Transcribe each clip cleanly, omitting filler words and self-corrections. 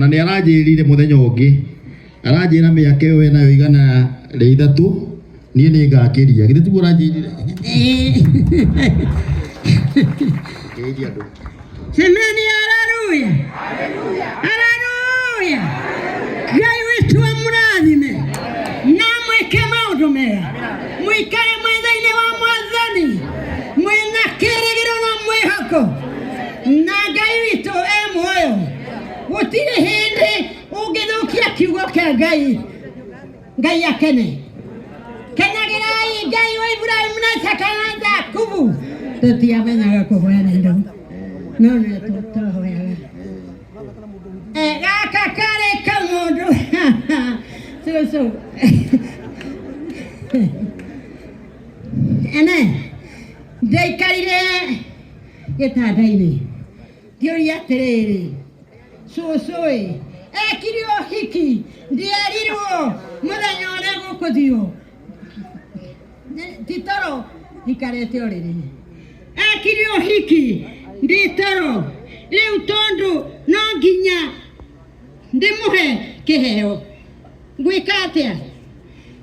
ona nĩ aranjĩrire mũthenya ũngĩ aranjĩra mĩaka ĩyo wĩnayo igana rĩa ithatũ niĩ nĩ ngakĩria githĩ tiguo aranjĩrire kĩria andũ semeni haleluya haleluya Ngai witũ amũrathime na mwĩke maũndũ mega mũikare mwenda-inĩ wa Mwathani mwĩna kĩĩrĩgĩrĩro na mwĩhoko na Ngai witũ muoyo gũtirĩ hĩndĩ ũngĩthũkia kiugo kĩa Ngai akene kenagĩrai Ngai wa Ibrahimu na Isaka na Jakubu tũtiamenyaga kũhoyana indo no nĩ tũhoyaga gaka karĩ kamũndũ so ene ndaikarire gĩtanda-inĩ ngĩũria atĩrĩrĩ cũcũ ekire ũhiki ndierirwo mũthenya ũrĩa gũkũthiũ ti toro ikarete ũrĩrĩ ekire ũhiki ndi toro rĩu tondũ no nginya ndĩmũhe kĩheo ngwĩka atĩa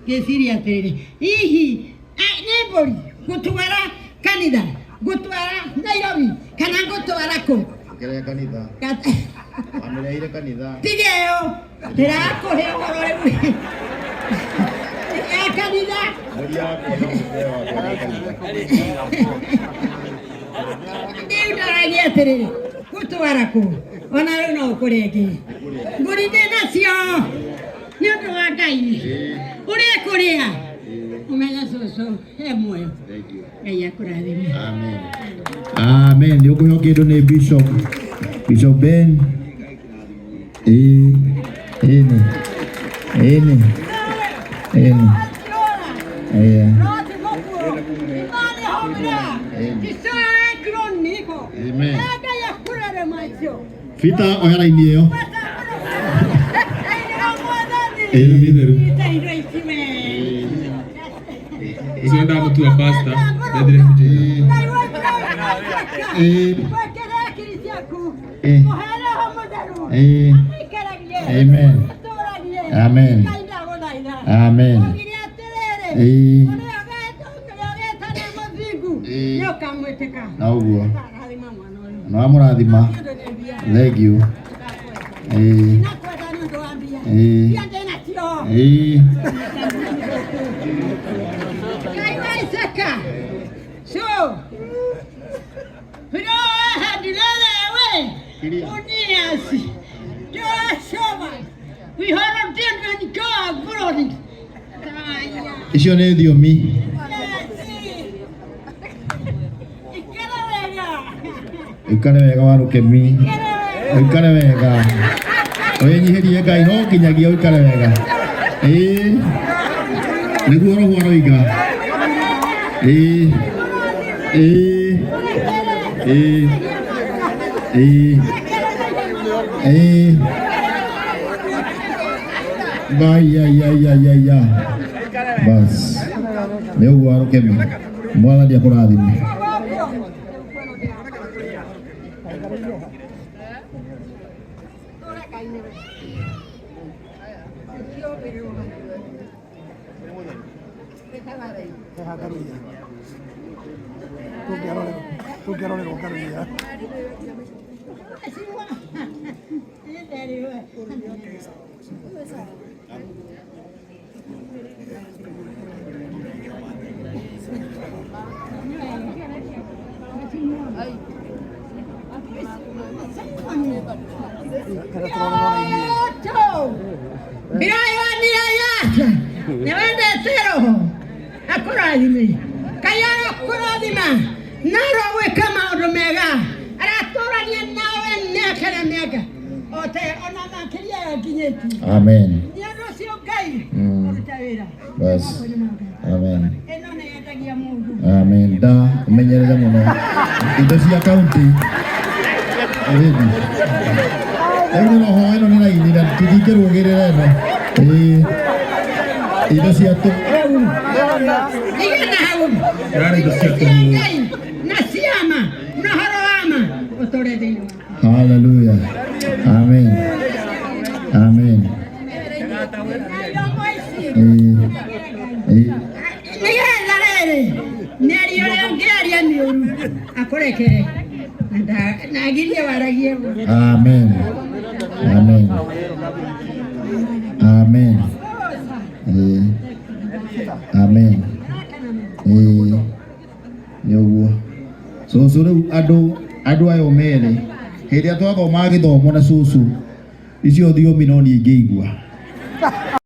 ngĩciria atĩrĩrĩ hihi nĩ mbũri ngũtwara kanitha ngũtwara Nairobi kana ngũtwara kũ kĩrĩa kanitha amĩreire kanitha tigeo ndĩrakũhe ũhoro rĩu kanitha rĩu ndaragia atĩrĩrĩ gũtwara kũ ona rĩu no ũkũrenge ngũri ndĩ nacio nĩ ũndũ wa Ngai ũrĩa kũrĩa umenya cũcũ he muoyo Ngai akũrathime amen amen nĩ ũkũheo kĩndũ nĩ Bishop Ben ĩnĩ Fita oya raini ĩyo usienda kutua pasta amen amen amen na ũguo no amũrathima thank you icio nĩ thiomi ikare wega wa rũkemi ikare wega wĩnyihĩrie Ngai no nginyagia ũikare wega nĩguo roho aroiga ya bas nĩ ũguo wa rũkemi Mwathani akũrathime akũrathime Ngai akũrathima na gwĩka maũndũ mega aratũrania nawe mĩaka ona makĩria nginyĩti amen nĩ ũndũ ũcio Ngai ũruta wĩra bas amen ĩno nĩ yendagia mũndũ amen da ũmenyerere mũno indo cia kaunti rĩu no ho ĩno nĩ raini na tũtingĩrũgĩrĩra ĩno indo cia tu hallelujah amen Neri ongea miuru akoreke na agirie waragie. Amen. Amen. Amen. Amen. Nĩguo. Cucu rĩu andũ aya ũmere hĩndĩ ĩrĩa twathoma gĩthomo na cucu icio thiomi no niĩ ingĩigua.